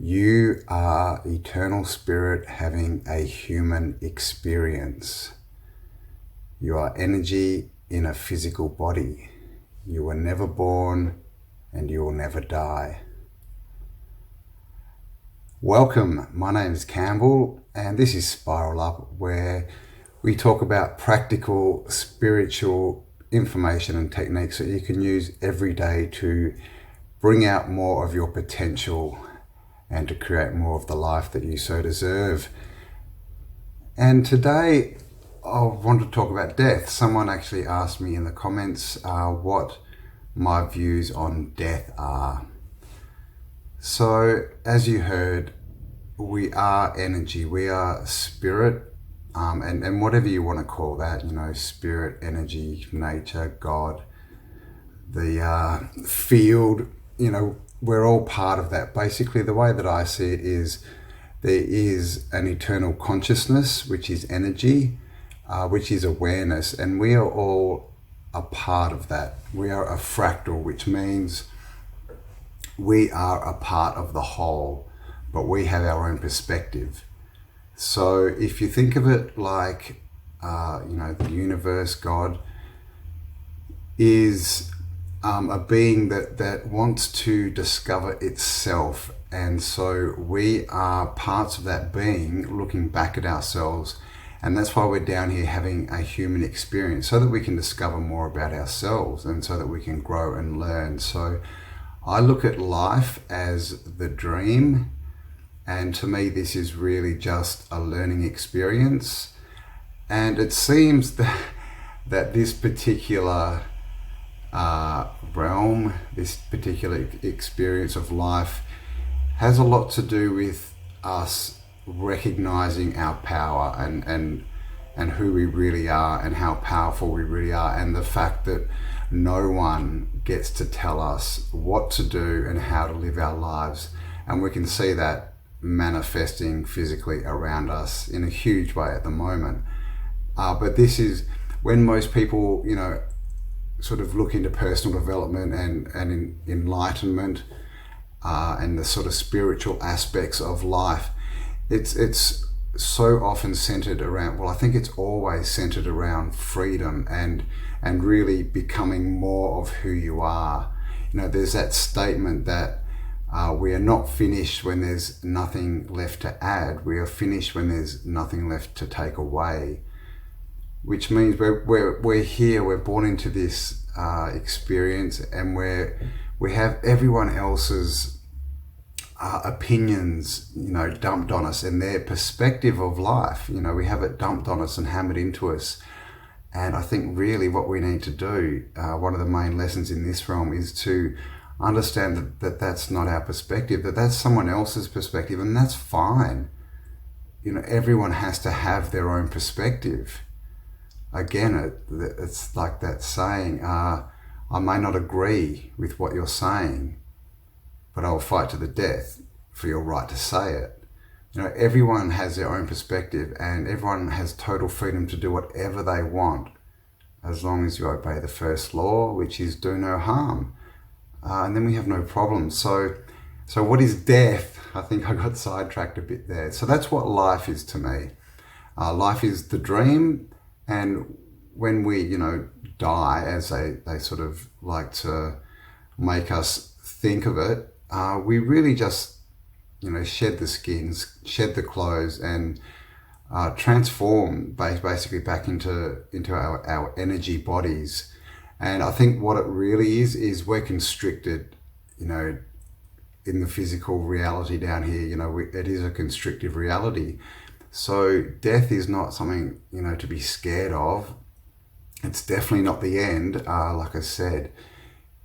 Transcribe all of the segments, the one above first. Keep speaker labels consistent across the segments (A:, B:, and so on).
A: You are eternal spirit having a human experience. You are energy in a physical body. You were never born and you will never die. Welcome, my name is Campbell and this is Spiral Up, where we talk about practical spiritual information and techniques that you can use every day to bring out more of your potential and to create more of the life that you so deserve. And today I want to talk about death. Someone actually asked me in the comments what my views on death are. So as you heard, we are energy, we are spirit, and whatever you want to call that, spirit, energy, nature, God, the field, we're all part of that. Basically, the way that I see it is there is an eternal consciousness, which is energy, which is awareness, and we are all a part of that. We are a fractal, which means we are a part of the whole, but we have our own perspective. So if you think of it like, the universe, God, is a being that wants to discover itself, and so we are parts of that being looking back at ourselves, and that's why we're down here having a human experience, so that we can discover more about ourselves and so that we can grow and learn. So I look at life as the dream, and to me this is really just a learning experience. And it seems that this particular realm, this particular experience of life, has a lot to do with us recognizing our power and who we really are and how powerful we really are, and the fact that no one gets to tell us what to do and how to live our lives. And we can see that manifesting physically around us in a huge way at the moment. But this is when most people, sort of look into personal development and enlightenment and the sort of spiritual aspects of life. It's so often centered around, I think it's always centered around freedom and really becoming more of who you are. There's that statement that we are not finished when there's nothing left to add. We are finished when there's nothing left to take away. Which means we're here, we're born into this experience, and we have everyone else's opinions, dumped on us, and their perspective of life. We have it dumped on us and hammered into us. And I think really what we need to do, one of the main lessons in this realm, is to understand that that's not our perspective, that that's someone else's perspective, and that's fine. Everyone has to have their own perspective. Again, it's like that saying, I may not agree with what you're saying, but I will fight to the death for your right to say it. Everyone has their own perspective, and everyone has total freedom to do whatever they want, as long as you obey the first law, which is do no harm. And then we have no problem. So what is death? I think I got sidetracked a bit there. So that's what life is to me. Life is the dream. And when we, die, as they sort of like to make us think of it, we really just, shed the skins, shed the clothes, and transform basically back into our energy bodies. And I think what it really is we're constricted, in the physical reality down here. It is a constrictive reality. So death is not something, to be scared of. It's definitely not the end. Like I said,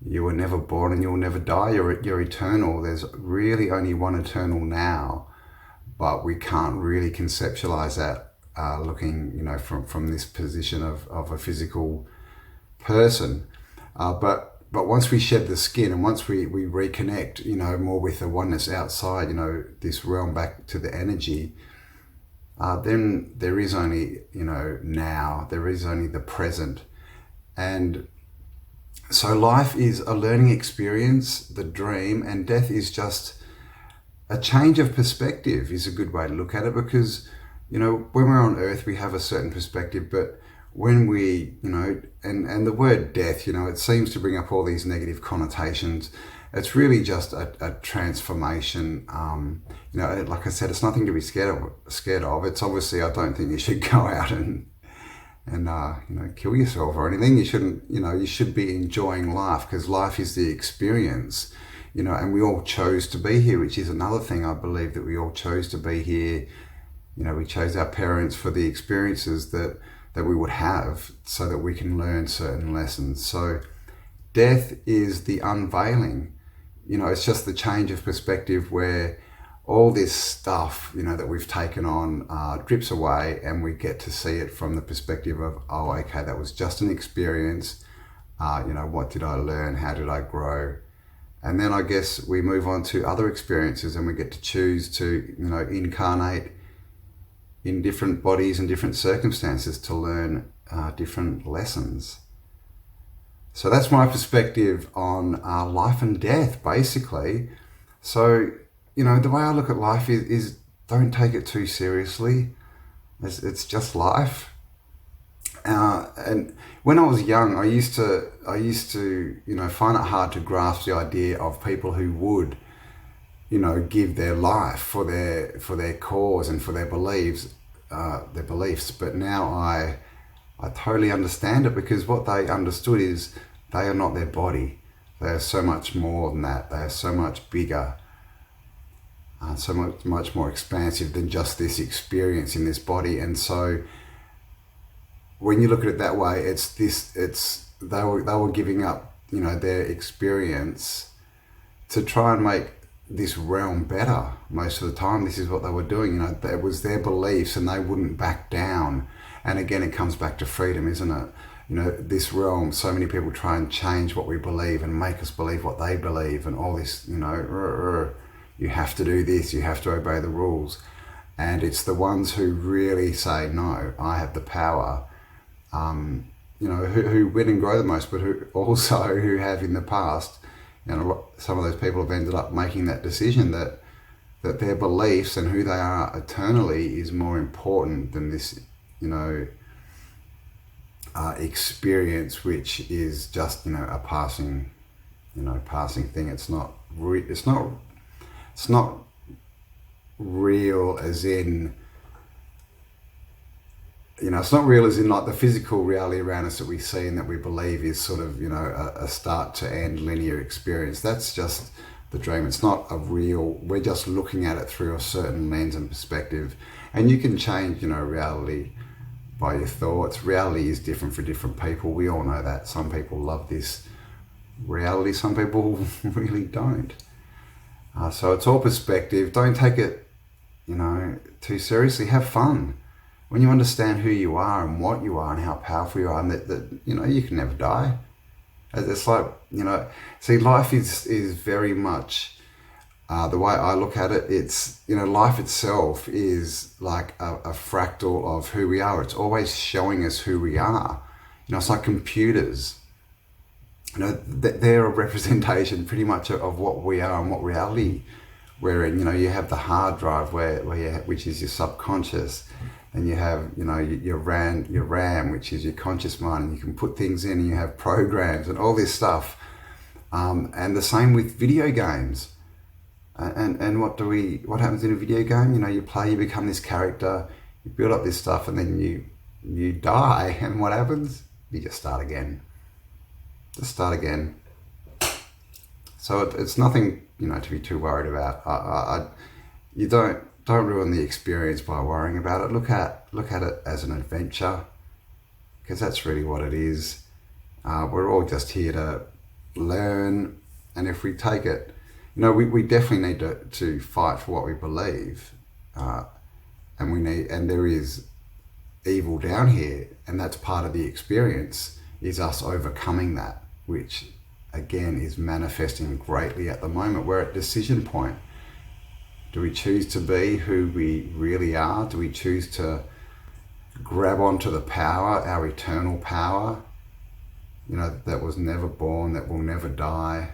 A: you were never born and you'll never die. You're eternal. There's really only one eternal now, but we can't really conceptualize that looking, from this position of a physical person. But once we shed the skin and once we reconnect, more with the oneness outside, this realm, back to the energy, then there is only, now, there is only the present. And so life is a learning experience, the dream, and death is just a change of perspective is a good way to look at it, because, you know, when we're on earth, we have a certain perspective, but when we, you know, and the word death, you know, it seems to bring up all these negative connotations. It's really just a transformation. You know, like I said, it's nothing to be scared of. It's obviously, I don't think you should go out and you know, kill yourself or anything. You shouldn't, you know, you should be enjoying life, because life is the experience, you know, and we all chose to be here, which is another thing. I believe that we all chose to be here. You know, we chose our parents for the experiences that we would have, so that we can learn certain lessons. So death is the unveiling. You know, it's just the change of perspective where all this stuff, you know, that we've taken on drips away, and we get to see it from the perspective of, oh, okay, that was just an experience. You know, what did I learn? How did I grow? And then I guess we move on to other experiences, and we get to choose to, you know, incarnate in different bodies and different circumstances to learn different lessons. So that's my perspective on life and death, basically. So, you know, the way I look at life is don't take it too seriously. It's just life. And when I was young, I used to, you know, find it hard to grasp the idea of people who would, you know, give their life for their cause and for their beliefs. But now I totally understand it, because what they understood is they are not their body. They are so much more than that. They are so much bigger, so much more expansive than just this experience in this body. And so when you look at it that way, they were giving up, you know, their experience to try and make this realm better. Most of the time, this is what they were doing. You know, it was their beliefs, and they wouldn't back down. And again, it comes back to freedom, isn't it? You know, this realm, so many people try and change what we believe and make us believe what they believe, and all this, you know, you have to do this, you have to obey the rules. And it's the ones who really say, no, I have the power, you know, who win and grow the most, but who have in the past, you know, some of those people have ended up making that decision that their beliefs and who they are eternally is more important than this, you know, experience, which is just, you know, a passing thing. It's not real as in, you know, it's not real as in like the physical reality around us that we see and that we believe is sort of, you know, a start to end linear experience. That's just the dream. It's not a real, we're just looking at it through a certain lens and perspective. And you can change, you know, reality by your thoughts. Reality is different for different people. We all know that. Some people love this reality, some people really don't. So it's all perspective. Don't take it, you know, too seriously. Have fun. When you understand who you are and what you are and how powerful you are, and that you know, you can never die. It's like, you know, see, life is very much, the way I look at it, it's, you know, life itself is like a fractal of who we are. It's always showing us who we are. You know, it's like computers. You know, they're a representation pretty much of what we are and what reality we're in. You know, you have the hard drive which is your subconscious, and you have, you know, your RAM, which is your conscious mind, and you can put things in, and you have programs and all this stuff. And the same with video games. And what happens in a video game? You know, you play, you become this character, you build up this stuff, and then you die. And what happens? You just start again. Just start again. So it's nothing, you know, to be too worried about. You don't ruin the experience by worrying about it. Look at it as an adventure, because that's really what it is. We're all just here to learn, and if we take it, you know, we definitely need to fight for what we believe, and there is evil down here, and that's part of the experience, is us overcoming that, which again is manifesting greatly at the moment. We're at decision point. Do we choose to be who we really are? Do we choose to grab onto the power, our eternal power, you know, that was never born, that will never die,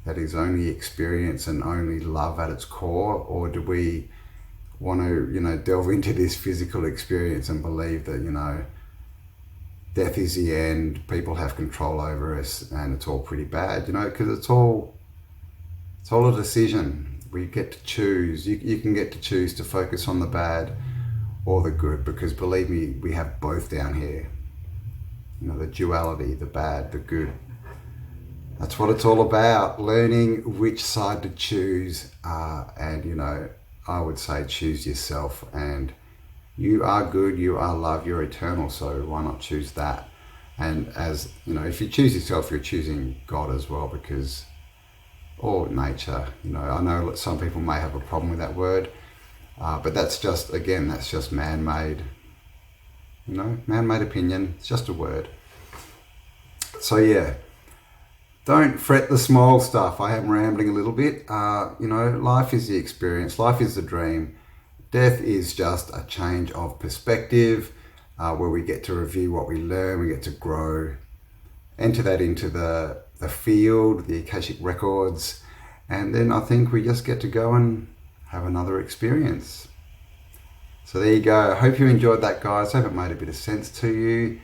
A: that is only experience and only love at its core, or do we want to, delve into this physical experience and believe that, death is the end, people have control over us, and it's all pretty bad, because it's all a decision. We get to choose. You can get to choose to focus on the bad or the good, because believe me, we have both down here. The duality, the bad, the good. That's what it's all about, learning which side to choose, and I would say choose yourself. And you are good, you are love, you're eternal, so why not choose that? And as if you choose yourself, you're choosing God as well, or nature. I know that some people may have a problem with that word, but that's just man-made, man-made opinion. It's just a word. So yeah, don't fret the small stuff. I am rambling a little bit. Life is the experience. Life is the dream. Death is just a change of perspective, where we get to review what we learn, we get to grow, enter that into the field, the Akashic Records, and then I think we just get to go and have another experience. So there you go. I hope you enjoyed that, guys. I hope it made a bit of sense to you.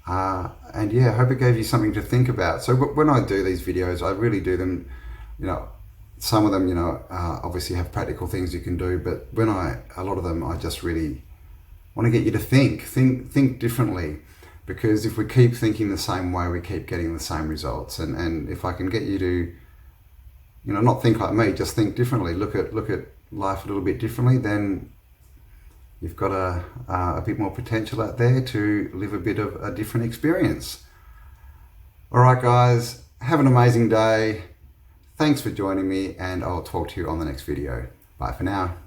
A: And yeah, I hope it gave you something to think about. So when I do these videos, I really do them, some of them, obviously have practical things you can do, but a lot of them, I just really want to get you to think differently, because if we keep thinking the same way, we keep getting the same results. And if I can get you to, not think like me, just think differently, look at life a little bit differently, then you've got a bit more potential out there to live a bit of a different experience. All right, guys, have an amazing day. Thanks for joining me, and I'll talk to you on the next video. Bye for now.